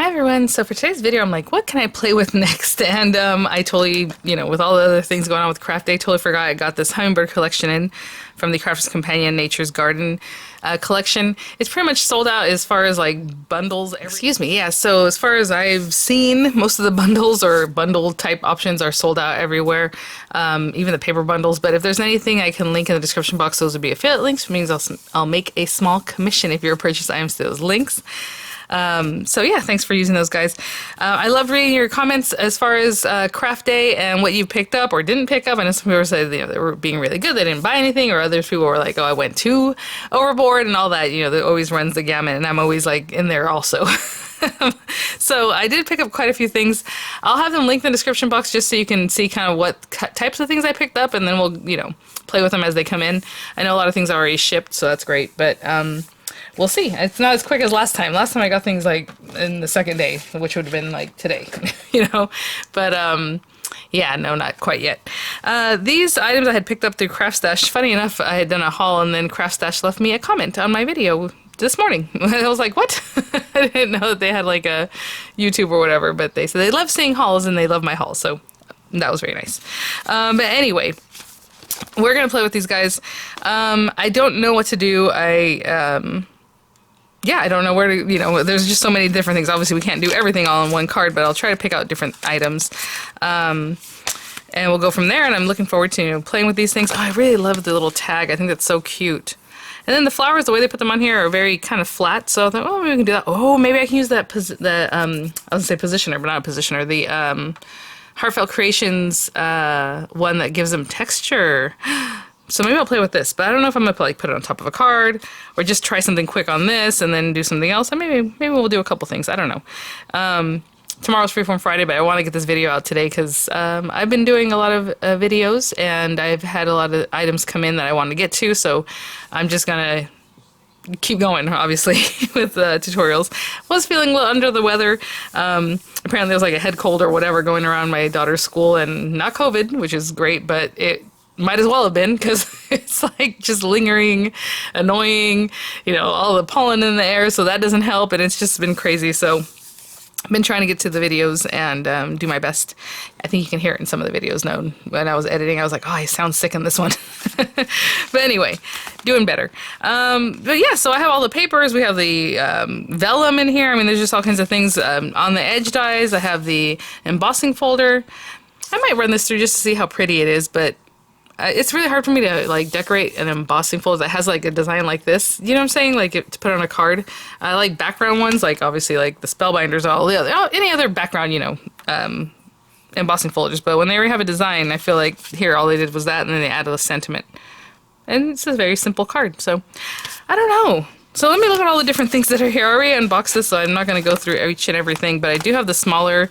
Hi everyone. So for today's video, I'm like, what can I play with next? And I totally, with all the other things going on with Craft Day, totally forgot I got this Hummingbird collection in from the Crafter's Companion Nature's Garden collection. It's pretty much sold out as far as like bundles. Excuse me. Yeah. So as far as I've seen, most of the bundles or bundle type options are sold out everywhere, even the paper bundles. But if there's anything I can link in the description box, those would be affiliate links, which means I'll make a small commission if you purchase items to those links. So yeah, thanks for using those, guys. I love reading your comments as far as Craft Day and what you picked up or didn't pick up. I know some people said they were being really good, they didn't buy anything, or other people were like, oh, I went too overboard and all that. That always runs the gamut, and I'm always like in there also. So I did pick up quite a few things. I'll have them linked in the description box just so you can see kind of what types of things I picked up, and then we'll play with them as they come in. I know a lot of things are already shipped, so that's great, but we'll see. It's not as quick as last time. Last time I got things like in the second day, which would have been like today, But yeah, no, not quite yet. These items I had picked up through Craft Stash. Funny enough, I had done a haul and then Craft Stash left me a comment on my video this morning. I was like, what? I didn't know that they had like a YouTube or whatever, but they said they love seeing hauls and they love my hauls, so that was very nice. But anyway, we're gonna play with these guys. I don't know what to do. Yeah, I don't know where to, there's just so many different things. Obviously, we can't do everything all on one card, but I'll try to pick out different items. And we'll go from there, and I'm looking forward to playing with these things. Oh, I really love the little tag. I think that's so cute. And then the flowers, the way they put them on here are very kind of flat, so I thought, oh, maybe we can do that. Oh, maybe I can use that, I was going to say positioner, but not a positioner. The Heartfelt Creations one that gives them texture. So maybe I'll play with this, but I don't know if I'm gonna put it on top of a card or just try something quick on this and then do something else. And maybe we'll do a couple things. I don't know. Tomorrow's Freeform Friday, but I want to get this video out today because I've been doing a lot of videos and I've had a lot of items come in that I want to get to. So I'm just gonna keep going, obviously, with tutorials. Was feeling a little under the weather. Apparently there was like a head cold or whatever going around my daughter's school, and not COVID, which is great, but it might as well have been because it's like just lingering, annoying, all the pollen in the air, so that doesn't help, and it's just been crazy. So I've been trying to get to the videos and do my best. I think you can hear it in some of the videos now. When I was editing, I was like, oh, I sound sick in this one. But anyway, doing better. But yeah, so I have all the papers. We have the vellum in here. I mean, there's just all kinds of things. On the edge dies, I have the embossing folder. I might run this through just to see how pretty it is, but it's really hard for me to like decorate an embossing folder that has like a design like this. You know what I'm saying? Like to put on a card. I like background ones, like obviously like the Spellbinders, all the other, any other background, embossing folders. But when they already have a design, I feel like here all they did was that, and then they added a sentiment. And it's a very simple card. So I don't know. So let me look at all the different things that are here. I already unboxed this, so I'm not going to go through each and everything. But I do have the smaller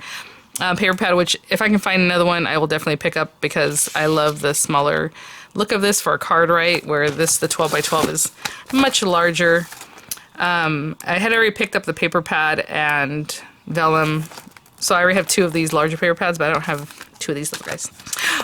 paper pad, which if I can find another one, I will definitely pick up because I love the smaller look of this for a card, right? Where the 12 by 12 is much larger. I had already picked up the paper pad and vellum, so I already have two of these larger paper pads, but I don't have two of these little guys.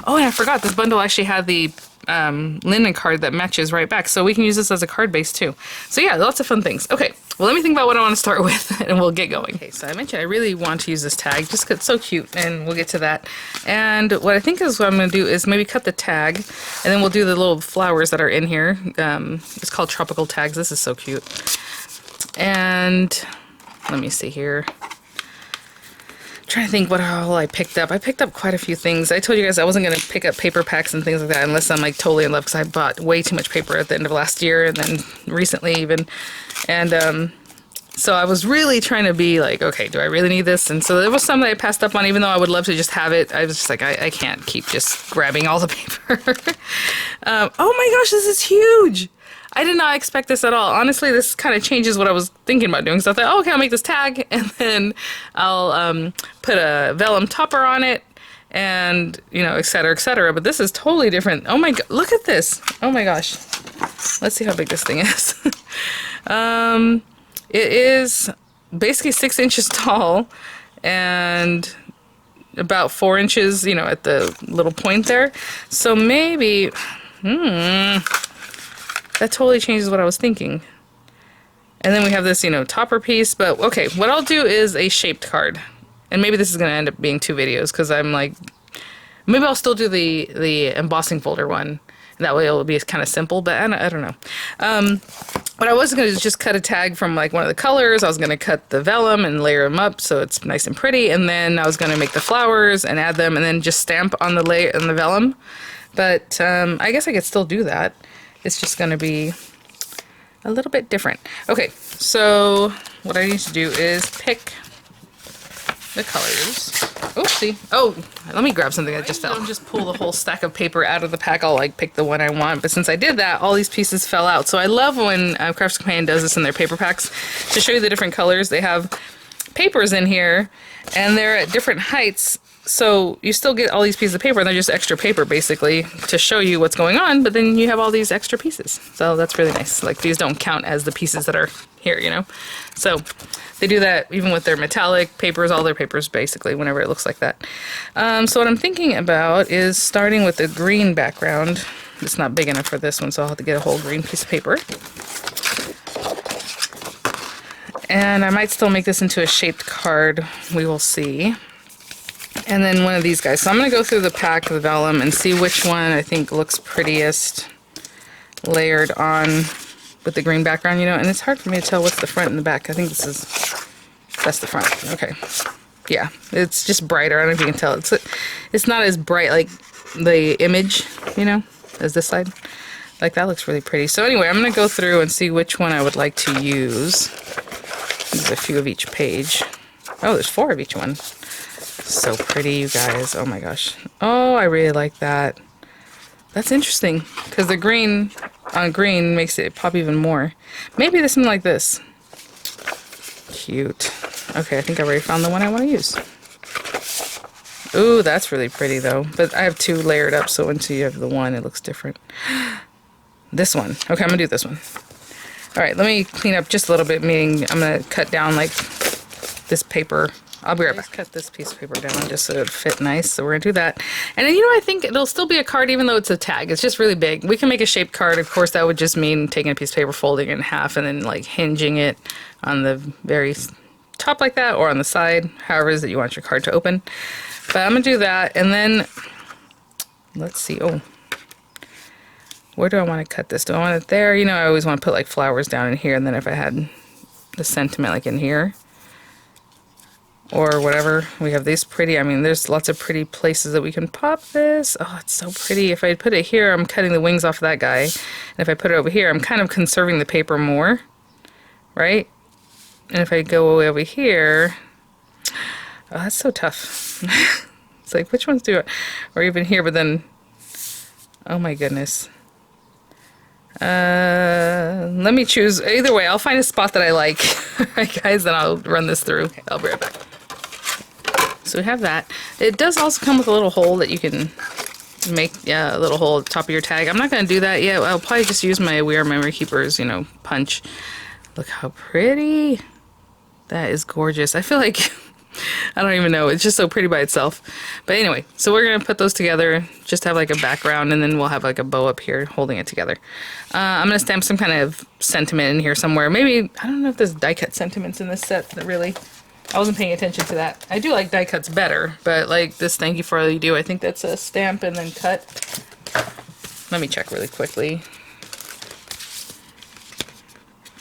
Oh, and I forgot, this bundle actually had the linen card that matches right back, so we can use this as a card base too. So yeah, lots of fun things. Okay, well, let me think about what I want to start with and we'll get going. Okay, so I mentioned I really want to use this tag just because it's so cute, and we'll get to that. And what I think is what I'm going to do is maybe cut the tag, and then we'll do the little flowers that are in here. It's called Tropical Tags. This is so cute. And let me see here. Trying to think what all I picked up. I picked up quite a few things. I told you guys I wasn't going to pick up paper packs and things like that unless I'm like totally in love, because I bought way too much paper at the end of last year and then recently even. And so I was really trying to be like, okay, do I really need this? And so there was some that I passed up on, even though I would love to just have it. I was just like, I can't keep just grabbing all the paper. Oh my gosh, this is huge! I did not expect this at all. Honestly, this kind of changes what I was thinking about doing. So I thought, oh, okay, I'll make this tag, and then I'll put a vellum topper on it, and, et cetera, et cetera. But this is totally different. Oh my god, look at this. Oh my gosh. Let's see how big this thing is. It is basically 6 inches tall, and about 4 inches, at the little point there. So maybe, that totally changes what I was thinking. And then we have this, you know, topper piece. But okay, what I'll do is a shaped card. And maybe this is going to end up being 2 videos because I'm like, maybe I'll still do the embossing folder one. That way it'll be kind of simple, but I don't know. What I was going to do is just cut a tag from like one of the colors. I was going to cut the vellum and layer them up so it's nice and pretty. And then I was going to make the flowers and add them and then just stamp on the vellum. But I guess I could still do that. It's just going to be a little bit different. Okay, so what I need to do is pick the colors. Oopsie. Oh, let me grab something that just fell. Don't just pull the whole stack of paper out of the pack. I'll like pick the one I want. But since I did that, all these pieces fell out. So I love when Crafts Companion does this in their paper packs to show you the different colors. They have papers in here and they're at different heights. So you still get all these pieces of paper and they're just extra paper basically to show you what's going on. But then you have all these extra pieces. So that's really nice. Like these don't count as the pieces that are here, you know? So they do that even with their metallic papers, all their papers basically, whenever it looks like that. So what I'm thinking about is starting with the green background. It's not big enough for this one, so I'll have to get a whole green piece of paper. And I might still make this into a shaped card. We will see. And then one of these guys. So I'm going to go through the pack of the vellum and see which one I think looks prettiest layered on with the green background, you know, and it's hard for me to tell what's the front and the back. I think that's the front. Okay. Yeah, it's just brighter. I don't know if you can tell. It's not as bright like the image, you know, as this side. Like that looks really pretty. So anyway, I'm going to go through and see which one I would like to use. There's a few of each page. Oh, there's 4 of each one. So pretty, you guys. Oh my gosh. Oh, I really like that. That's interesting because the green on green makes it pop even more. Maybe this one like this. Cute. Okay, I think I already found the one I want to use. Ooh, that's really pretty though. But I have 2 layered up, so once you have the one, it looks different. This one. Okay, I'm gonna do this one. All right, let me clean up just a little bit, meaning I'm gonna cut down like this paper. I'll be right back. Cut this piece of paper down just so it'll fit nice. So we're gonna do that. And then, you know, I think it'll still be a card even though it's a tag. It's just really big. We can make a shaped card. Of course, that would just mean taking a piece of paper, folding it in half, and then like hinging it on the very top like that or on the side, however it is that you want your card to open. But I'm gonna do that. And then, let's see. Oh, where do I want to cut this? Do I want it there? You know, I always want to put like flowers down in here. And then if I had the sentiment like in here, or whatever. We have these pretty, I mean, there's lots of pretty places that we can pop this. Oh, it's so pretty. If I put it here, I'm cutting the wings off of that guy. And if I put it over here, I'm kind of conserving the paper more, right? And if I go way over here, oh, that's so tough. It's like, which ones do it? Or even here, but then, oh my goodness. Let me choose. Either way, I'll find a spot that I like. Alright guys, then I'll run this through. Okay, I'll be right back. So we have that. It does also come with a little hole that you can make, a little hole at the top of your tag. I'm not going to do that yet. I'll probably just use my We Are Memory Keepers, you know, punch. Look how pretty. That is gorgeous. I feel like, I don't even know. It's just so pretty by itself. But anyway, so we're going to put those together. Just have like a background and then we'll have like a bow up here holding it together. I'm going to stamp some kind of sentiment in here somewhere. Maybe, I don't know if there's die cut sentiments in this set, really. I wasn't paying attention to that. I do like die cuts better, but like this thank you for all you do, I think that's a stamp and then cut. Let me check really quickly.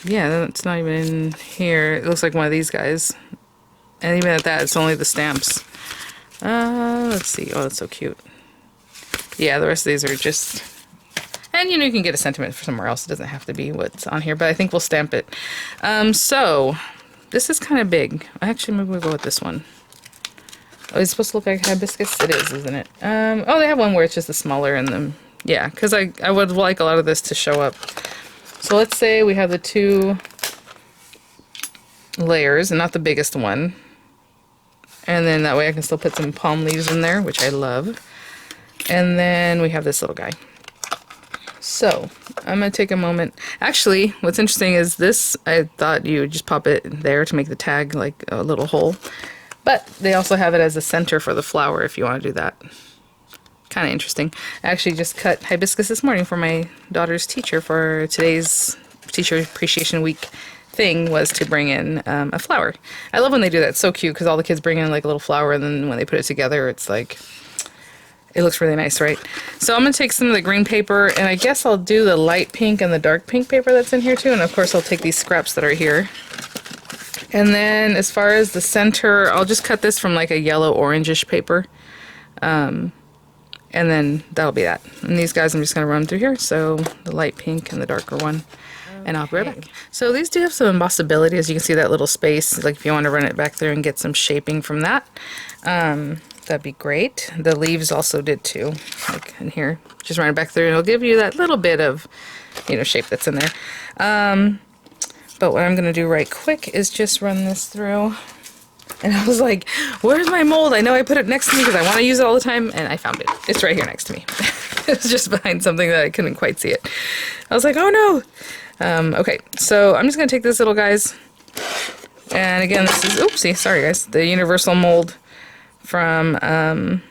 Yeah, it's not even in here. It looks like one of these guys. And even at that, it's only the stamps. Let's see. Oh, that's so cute. Yeah, the rest of these are just... And, you know, you can get a sentiment for somewhere else. It doesn't have to be what's on here, but I think we'll stamp it. So, this is kind of big. Actually, maybe we'll go with this one. Oh, it's supposed to look like hibiscus? It is, isn't it? Oh, they have one where it's just the smaller and the... Yeah, because I would like a lot of this to show up. So let's say we have the 2 layers, and not the biggest one. And then that way I can still put some palm leaves in there, which I love. And then we have this little guy. So, I'm going to take a moment. Actually, what's interesting is this, I thought you would just pop it there to make the tag like a little hole. But they also have it as a center for the flower if you want to do that. Kind of interesting. I actually just cut hibiscus this morning for my daughter's teacher for today's Teacher Appreciation Week thing was to bring in a flower. I love when they do that. It's so cute because all the kids bring in like a little flower, and then when they put it together, it's like, it looks really nice, right? So I'm going to take some of the green paper, and I guess I'll do the light pink and the dark pink paper that's in here too. And of course I'll take these scraps that are here. And then as far as the center, I'll just cut this from like a yellow orangish paper. And then that'll be that. And these guys I'm just going to run through here. So the light pink and the darker one. And I'll be right back. So these do have some embossability, as you can see that little space. Like if you want to run it back through and get some shaping from that. That'd be great. The leaves also did too, like in here. Just run it back through and it'll give you that little bit of, you know, shape that's in there. But what I'm going to do right quick is just run this through. And I was like, where's my mold? I know I put it next to me because I want to use it all the time, and I found it. It's right here next to me. It was just behind something that I couldn't quite see it. I was like, oh no! Okay, so I'm just going to take this little guys. And again, this is, oopsie, sorry guys, the universal mold from, I'll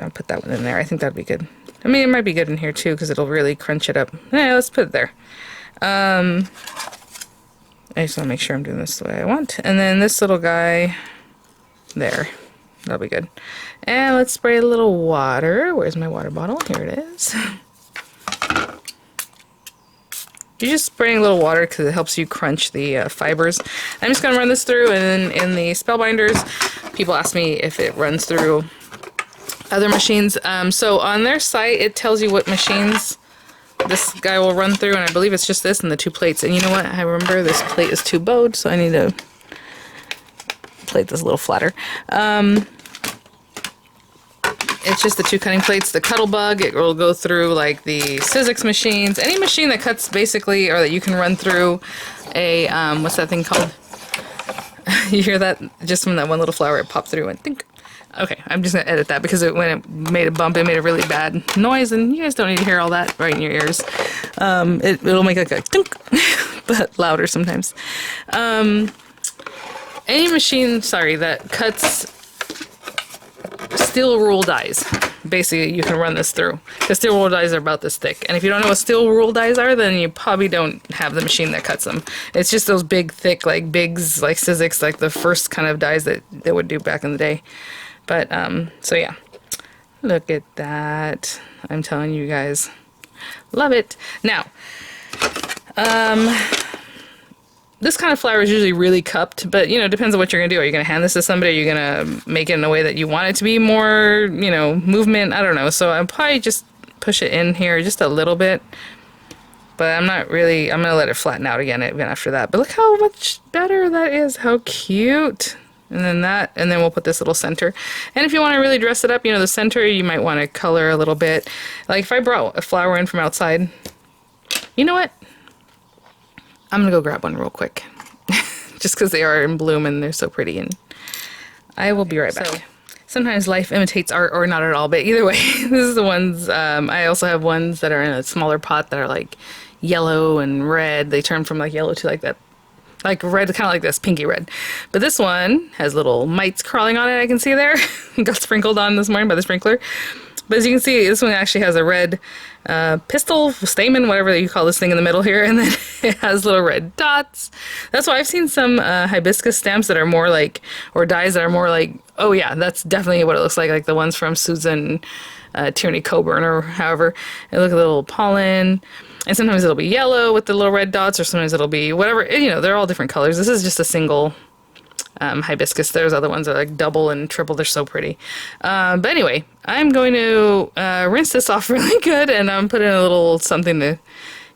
put that one in there. I think that'd be good. I mean, it might be good in here too because it'll really crunch it up. Yeah, let's put it there. I just want to make sure I'm doing this the way I want. And then this little guy there. That'll be good. And let's spray a little water. Where's my water bottle? Here it is. You're just spraying a little water because it helps you crunch the fibers. I'm just going to run this through, and then in the Spellbinders, people ask me if it runs through other machines. So on their site, it tells you what machines this guy will run through, and I believe it's just this and the 2 plates. And you know what? I remember this plate is too bowed, so I need to plate this a little flatter. It's just the 2 cutting plates. The Cuttlebug, it will go through like the Sizzix machines. Any machine that cuts basically, or that you can run through a, what's that thing called? You hear that? Just from that one little flower, it popped through and think. Okay, I'm just going to edit that because when it made a bump, it made a really bad noise, and you guys don't need to hear all that right in your ears. It'll make like a thunk, but louder sometimes. Any machine, sorry, that cuts steel rule dies, basically you can run this through. Because steel rule dies are about this thick. And if you don't know what steel rule dies are, then you probably don't have the machine that cuts them. It's just those big, thick, like Bigs, like Sizzix, like the first kind of dies that they would do back in the day. But, so yeah. Look at that. I'm telling you guys. Love it. Now, this kind of flower is usually really cupped, but, you know, it depends on what you're going to do. Are you going to hand this to somebody? Are you going to make it in a way that you want it to be more, you know, movement? I don't know. So I'll probably just push it in here just a little bit. But I'm not really, I'm going to let it flatten out again even after that. But look how much better that is. How cute. And then that, and then we'll put this little center. And if you want to really dress it up, you know, the center, you might want to color a little bit. Like if I brought a flower in from outside, you know what? I'm going to go grab one real quick. Just because they are in bloom and they're so pretty. And I will be right back. So, sometimes life imitates art or not at all. But either way, this is the ones. I also have ones that are in a smaller pot that are like yellow and red. They turn from like yellow to like that. Like red, kind of like this, pinky red. But this one has little mites crawling on it, I can see there. Got sprinkled on this morning by the sprinkler. But as you can see, this one actually has a red pistil, stamen, whatever you call this thing in the middle here, and then it has little red dots. That's why I've seen some hibiscus stamps that are more like, or dyes that are more like, oh yeah, that's definitely what it looks like the ones from Susan Tierney Coburn or however. They look a little pollen. And sometimes it'll be yellow with the little red dots, or sometimes it'll be whatever, you know, they're all different colors. This is just a single hibiscus. There's other ones that are like double and triple. They're so pretty. But anyway, I'm going to rinse this off really good, and I'm putting a little something to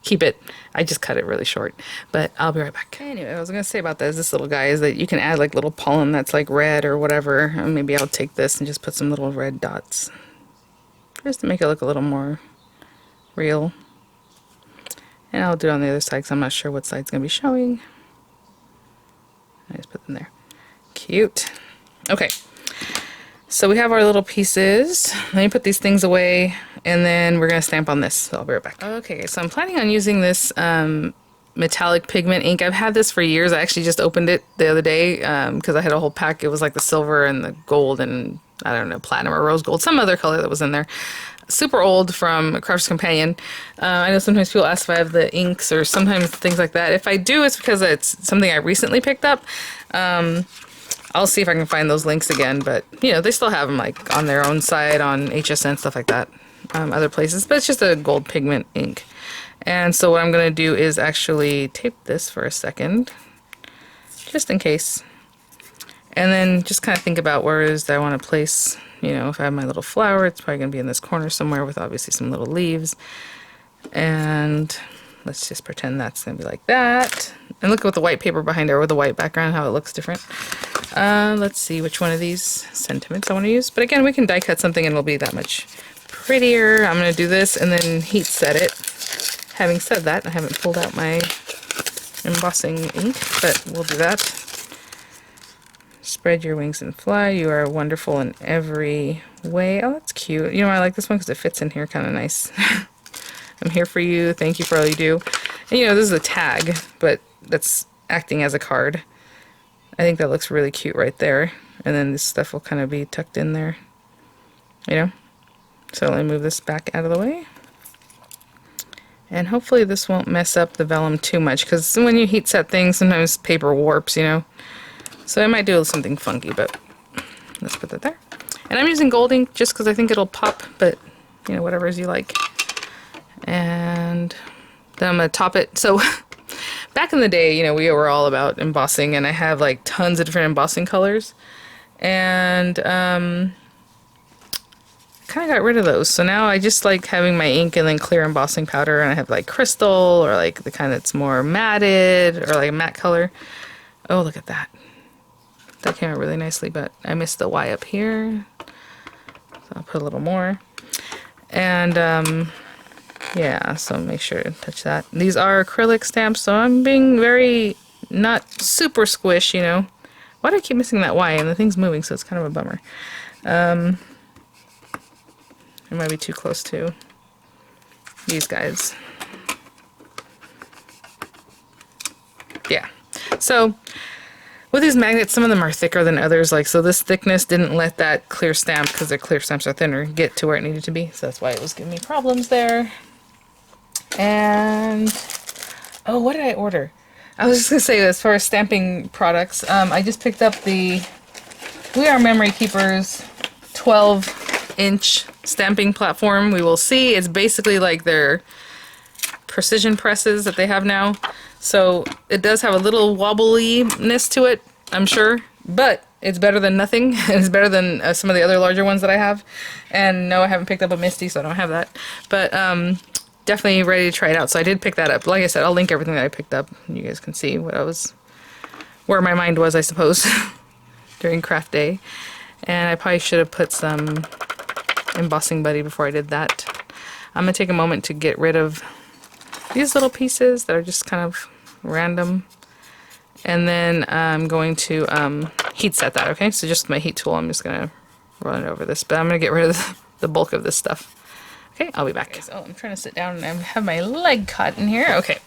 keep it. I just cut it really short, but I'll be right back. Anyway, I was going to say about this little guy is that you can add like little pollen that's like red or whatever. And maybe I'll take this and just put some little red dots just to make it look a little more real. And I'll do it on the other side because I'm not sure what side's going to be showing. I just put them there. Cute. Okay. So we have our little pieces. Let me put these things away, and then we're going to stamp on this. So I'll be right back. Okay, so I'm planning on using this metallic pigment ink. I've had this for years. I actually just opened it the other day because I had a whole pack. It was like the silver and the gold and I don't know, platinum or rose gold, some other color that was in there. super old from Crafter's Companion. I know sometimes people ask if I have the inks or sometimes things like that. If I do, it's because it's something I recently picked up. I'll see if I can find those links again, but you know, they still have them like on their own site, on HSN, stuff like that, other places, but it's just a gold pigment ink. And so what I'm going to do is actually tape this for a second, just in case. And then just kind of think about where it is that I want to place, you know, if I have my little flower, it's probably going to be in this corner somewhere with obviously some little leaves. And let's just pretend that's going to be like that. And look at the white paper behind there with the white background, how it looks different. Let's see which one of these sentiments I want to use. But again, we can die cut something and it'll be that much prettier. I'm going to do this and then heat set it. Having said that, I haven't pulled out my embossing ink, but we'll do that. Spread your wings and fly. You are wonderful in every way. Oh, that's cute. You know, I like this one because it fits in here kind of nice. I'm here for you. Thank you for all you do. And you know, this is a tag, but that's acting as a card. I think that looks really cute right there. And then this stuff will kind of be tucked in there, you know? So let me move this back out of the way. And hopefully this won't mess up the vellum too much, because when you heat set things, sometimes paper warps, you know? So I might do something funky, but let's put that there. And I'm using gold ink just because I think it'll pop, but, you know, whatever as you like. And then I'm going to top it. So back in the day, you know, we were all about embossing, and I have like tons of different embossing colors. And kind of got rid of those, so now I just like having my ink and then clear embossing powder, and I have like crystal or like the kind that's more matted or like a matte color. Oh, look at that. That came out really nicely, but I missed the Y up here, so I'll put a little more. And yeah, so make sure to touch that. These are acrylic stamps, so I'm being very not super squish, you know. Why do I keep missing that Y? And the thing's moving, so it's kind of a bummer. It might be too close to these guys. Yeah. So with these magnets, some of them are thicker than others. Like, so this thickness didn't let that clear stamp, because the clear stamps are thinner, get to where it needed to be. So that's why it was giving me problems there. And oh, what did I order? I was just gonna say, as far as stamping products, I just picked up the We Are Memory Keepers 12-inch stamping platform. We will see. It's basically like their precision presses that they have now. So it does have a little wobbliness to it, I'm sure, but it's better than nothing. It's better than some of the other larger ones that I have. And no, I haven't picked up a Misty, so I don't have that. But definitely ready to try it out. So I did pick that up. Like I said, I'll link everything that I picked up. You guys can see where my mind was, I suppose, during craft day. And I probably should have put some embossing buddy before I did that. I'm going to take a moment to get rid of these little pieces that are just kind of random. And then I'm going to heat set that, okay? So just my heat tool, I'm just going to run it over this. But I'm going to get rid of the bulk of this stuff. Okay, I'll be back. Okay, so I'm trying to sit down and I have my leg caught in here. Okay.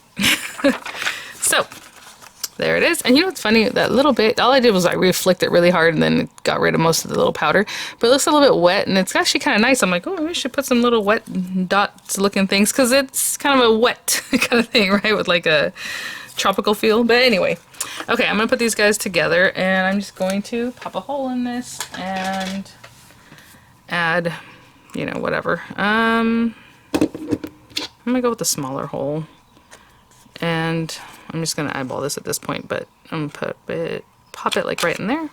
So there it is. And you know what's funny? That little bit, all I did was I reflicked it really hard and then it got rid of most of the little powder. But it looks a little bit wet and it's actually kind of nice. I'm like, oh, we should put some little wet dots looking things, because it's kind of a wet kind of thing, right? With like a tropical feel. But anyway, okay, I'm going to put these guys together and I'm just going to pop a hole in this and add, you know, whatever. I'm going to go with the smaller hole. And I'm just going to eyeball this at this point, but I'm going to pop it like right in there.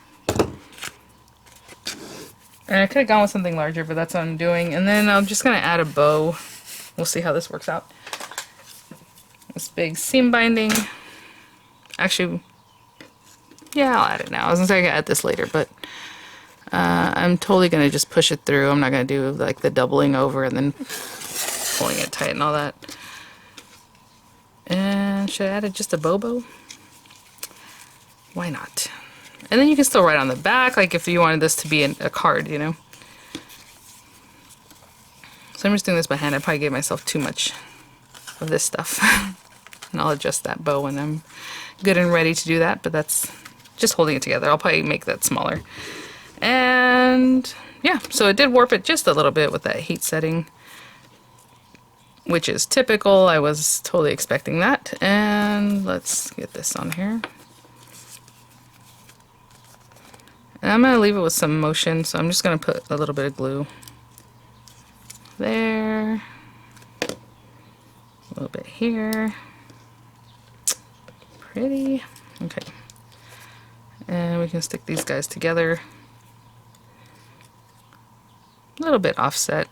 And I could have gone with something larger, but that's what I'm doing. And then I'm just going to add a bow. We'll see how this works out. This big seam binding. Actually, yeah, I'll add it now. I was going to say I could add this later, but I'm totally going to just push it through. I'm not going to do like the doubling over and then pulling it tight and all that. And should I add just a bow? Why not? And then you can still write on the back, like if you wanted this to be a card, you know. So I'm just doing this by hand. I probably gave myself too much of this stuff. And I'll adjust that bow when I'm good and ready to do that, but that's just holding it together. I'll probably make that smaller. And yeah, so it did warp it just a little bit with that heat setting. which is typical. I was totally expecting that. And let's get this on here. And I'm going to leave it with some motion, so I'm just going to put a little bit of glue there, a little bit here. Pretty. Okay. And we can stick these guys together. A little bit offset.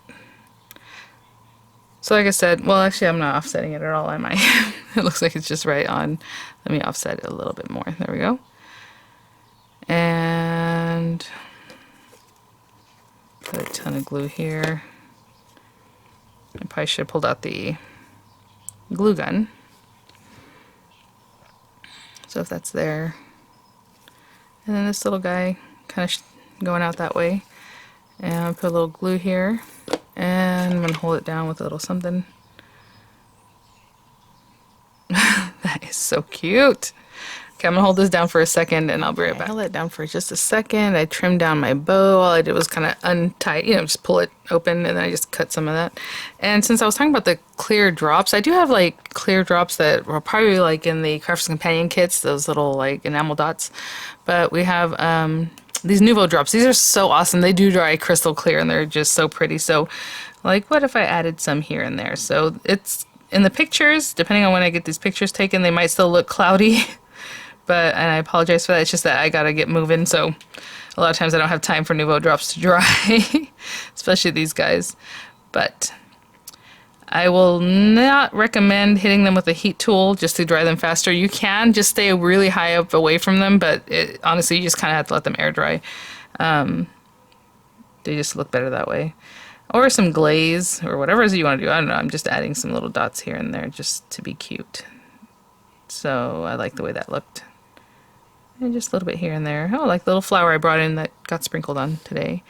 So like I said, well actually I'm not offsetting it at all, am I? It looks like it's just right on. Let me offset it a little bit more. There we go. And put a ton of glue here. I probably should have pulled out the glue gun. So if that's there. And then this little guy kind of going out that way. And I'll put a little glue here. And I'm going to hold it down with a little something. That is so cute. Okay, I'm going to hold this down for a second and I'll be right back. I'll let it down for just a second. I trimmed down my bow. All I did was kind of untie, you know, just pull it open, and then I just cut some of that. And since I was talking about the clear drops, I do have like clear drops that were probably like in the Crafter's Companion kits, those little like enamel dots. But we have these Nuvo drops. These are so awesome. They do dry crystal clear and they're just so pretty. So like, what if I added some here and there? So it's in the pictures, depending on when I get these pictures taken, they might still look cloudy. But, and I apologize for that, it's just that I gotta get moving, so a lot of times I don't have time for Nuvo drops to dry, especially these guys. But I will not recommend hitting them with a heat tool just to dry them faster. You can just stay really high up away from them, but honestly, you just kind of have to let them air dry. They just look better that way. Or some glaze, or whatever it is you want to do. I don't know, I'm just adding some little dots here and there just to be cute. So I like the way that looked. And just a little bit here and there. Oh, like the little flower I brought in that got sprinkled on today.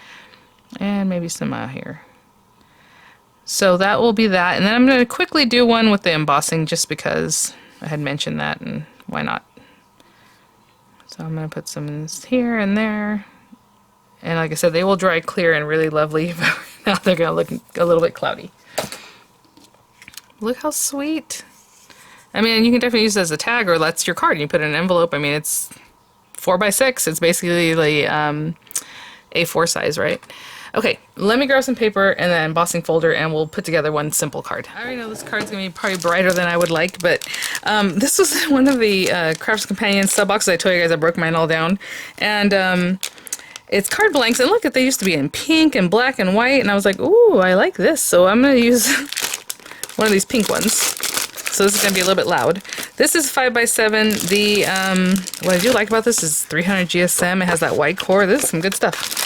And maybe some out here. So that will be that. And then I'm going to quickly do one with the embossing just because I had mentioned that, and why not. So I'm going to put some here and there. And like I said, they will dry clear and really lovely, but now they're going to look a little bit cloudy. Look how sweet. I mean, you can definitely use it as a tag, or that's your card and you put it in an envelope. I mean, it's 4x6. It's basically the A4 size, right? Okay, let me grab some paper and an embossing folder and we'll put together one simple card. I already know this card's going to be probably brighter than I would like, but this was one of the Crafter's Companion sub boxes. I told you guys I broke mine all down. And it's card blanks, and look, they used to be in pink and black and white, and I was like, ooh, I like this. So I'm going to use one of these pink ones. So this is going to be a little bit loud. This is 5x7. The what I do like about this is 300 GSM. It has that white core. This is some good stuff.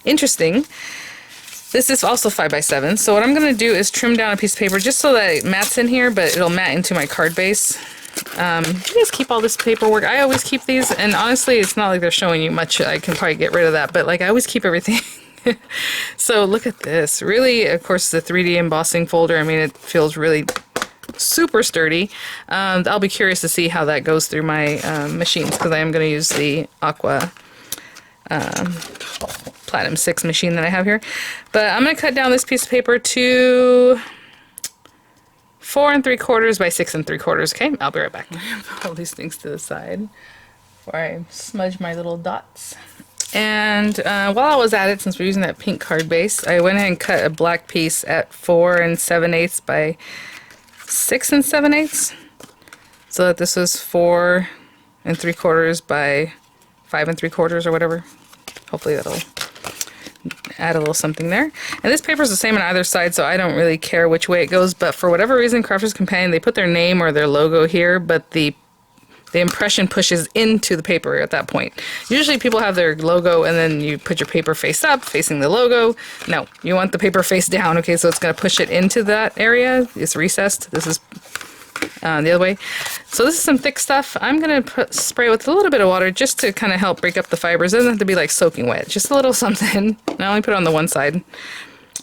Interesting. This is also 5x7. So what I'm going to do is trim down a piece of paper just so that it mats in here, but it'll mat into my card base. Do you guys keep all this paperwork? I always keep these, and honestly, it's not like they're showing you much. I can probably get rid of that, but like I always keep everything. So look at this. Really, of course, the 3D embossing folder. I mean, it feels really super sturdy. I'll be curious to see how that goes through my machines, because I am going to use the Aqua Platinum 6 machine that I have here. But I'm going to cut down this piece of paper to 4 3/4 by 6 3/4. Okay, I'll be right back. Put all these things to the side before I smudge my little dots. And while I was at it, since we're using that pink card base, I went ahead and cut a black piece at 4 7/8 by 6 7/8, so that this was 4 3/4 by 5 3/4 or whatever. Hopefully that'll add a little something there. And this paper is the same on either side, so I don't really care which way it goes, but for whatever reason, Crafter's Companion, they put their name or their logo here, but the impression pushes into the paper at that point. Usually people have their logo and then you put your paper face up, facing the logo. No, you want the paper face down, okay, so it's going to push it into that area. It's recessed. This is the other way. So this is some thick stuff. I'm going to spray with a little bit of water just to kind of help break up the fibers. It doesn't have to be like soaking wet, just a little something. I only put it on the one side.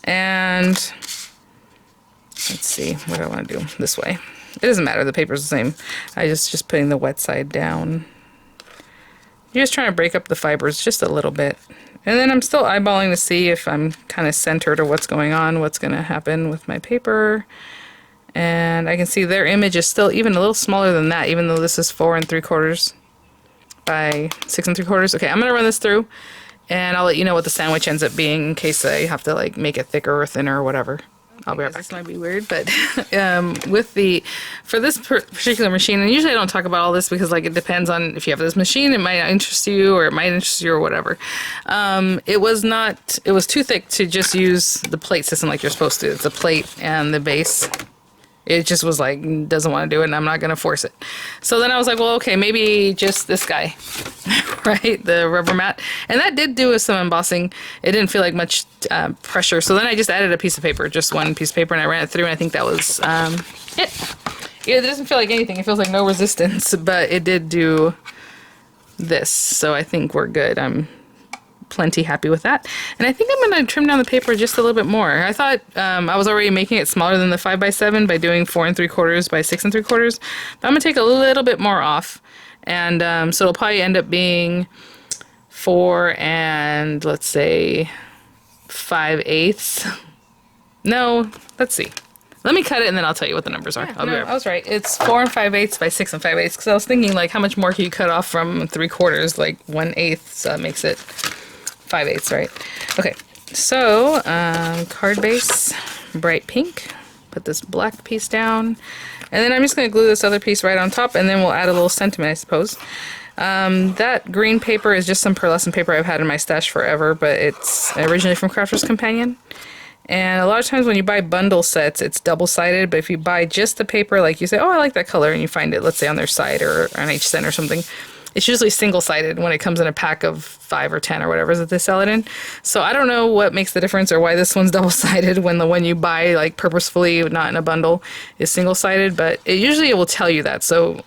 And let's see, what do I want to do? This way. It doesn't matter, the paper's the same. I just putting the wet side down. You're just trying to break up the fibers just a little bit. And then I'm still eyeballing to see if I'm kind of centered or what's going on, what's going to happen with my paper. And I can see their image is still even a little smaller than that, even though this is 4 3/4 by 6 3/4. Okay, I'm going to run this through, and I'll let you know what the sandwich ends up being in case I have to like make it thicker or thinner or whatever. I'll be right back. This might be weird, but for this particular machine, and usually I don't talk about all this because like it depends on if you have this machine, it might not interest you or it might interest you or whatever. It was too thick to just use the plate system like you're supposed to. It's a plate and the base. It just was like, doesn't want to do it, and I'm not going to force it. So then I was like, well, okay, maybe just this guy, right? The rubber mat. And that did do some embossing. It didn't feel like much pressure. So then I just added a piece of paper, just one piece of paper, and I ran it through, and I think that was it. It doesn't feel like anything. It feels like no resistance, but it did do this. So I think we're good. I'm plenty happy with that. And I think I'm going to trim down the paper just a little bit more. I thought I was already making it smaller than the 5 by 7 by doing 4 3/4 by 6 3/4. But I'm going to take a little bit more off. And so it'll probably end up being 4 and let's say 5/8. No, let's see. Let me cut it and then I'll tell you what the numbers are. Yeah, I was right. It's 4 5/8 by 6 5/8 because I was thinking like how much more can you cut off from 3/4, like 1/8, so that makes it 5/8, right? Okay, so card base, bright pink. Put this black piece down, and then I'm just going to glue this other piece right on top, and then we'll add a little sentiment, I suppose. That green paper is just some pearlescent paper I've had in my stash forever, but it's originally from Crafter's Companion. And a lot of times when you buy bundle sets, it's double-sided, but if you buy just the paper, like you say, oh, I like that color, and you find it, let's say, on their side or on each cent or something, it's usually single-sided when it comes in a pack of 5 or 10 or whatever that they sell it in. So I don't know what makes the difference or why this one's double-sided when the one you buy, like, purposefully, not in a bundle, is single-sided, but it will tell you that, so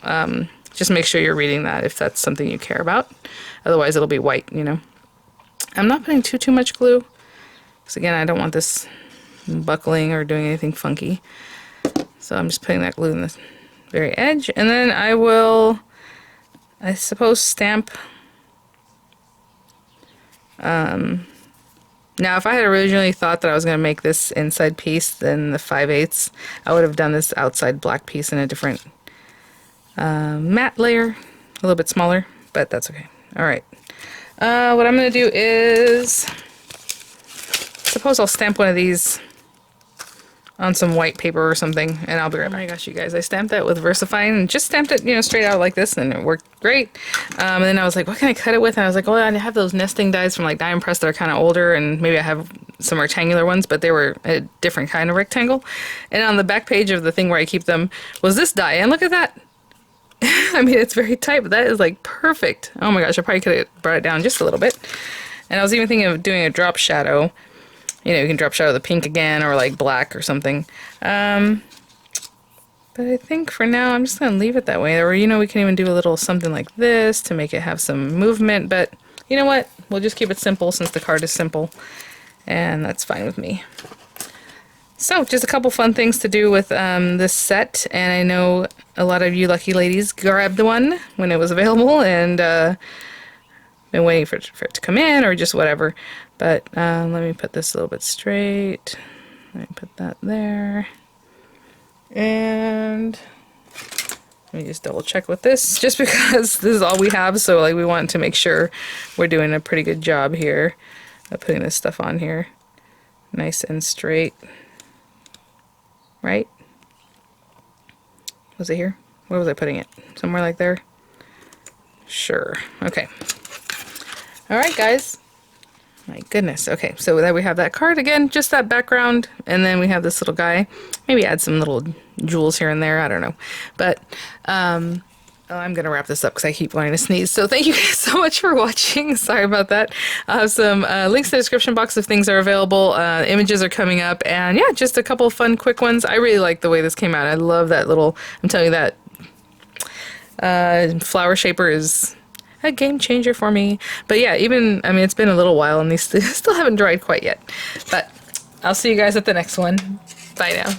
just make sure you're reading that if that's something you care about. Otherwise, it'll be white, you know. I'm not putting too much glue. Because again, I don't want this buckling or doing anything funky. So I'm just putting that glue in the very edge. And then I will, I suppose, stamp. Now, if I had originally thought that I was going to make this inside piece, then the 5/8, I would have done this outside black piece in a different matte layer. A little bit smaller, but that's okay. All right. What I'm going to do is, suppose I'll stamp one of these on some white paper or something, and I'll be right back. Oh my gosh, you guys, I stamped that with VersaFine and just stamped it, you know, straight out like this, and it worked great. And then I was like, what can I cut it with? And I was like, well, I have those nesting dies from like Die Press that are kind of older, and maybe I have some rectangular ones, but they were a different kind of rectangle. And on the back page of the thing where I keep them was this die, and look at that. I mean, it's very tight, but that is like perfect. Oh my gosh, I probably could have brought it down just a little bit. And I was even thinking of doing a drop shadow. You know, you can drop shadow the pink again, or like black or something. But I think for now, I'm just going to leave it that way. Or, you know, we can even do a little something like this to make it have some movement. But you know what? We'll just keep it simple since the card is simple. And that's fine with me. So, just a couple fun things to do with this set. And I know a lot of you lucky ladies grabbed one when it was available. And been waiting for it to come in or just whatever. But let me put this a little bit straight. Let me put that there. And let me just double check with this, just because this is all we have, so like we want to make sure we're doing a pretty good job here of putting this stuff on here. Nice and straight. Right? Was it here? Where was I putting it? Somewhere like there? Sure. Okay. Alright guys. My goodness. Okay, so there we have that card again, just that background, and then we have this little guy. Maybe add some little jewels here and there, I don't know. But I'm going to wrap this up because I keep wanting to sneeze. So thank you guys so much for watching. Sorry about that. I'll have some links in the description box if things are available. Images are coming up, and yeah, just a couple of fun quick ones. I really like the way this came out. I love that little, I'm telling you, that flower shaper is a game changer for me. But yeah, even, I mean, it's been a little while and these still haven't dried quite yet. But I'll see you guys at the next one. Bye now.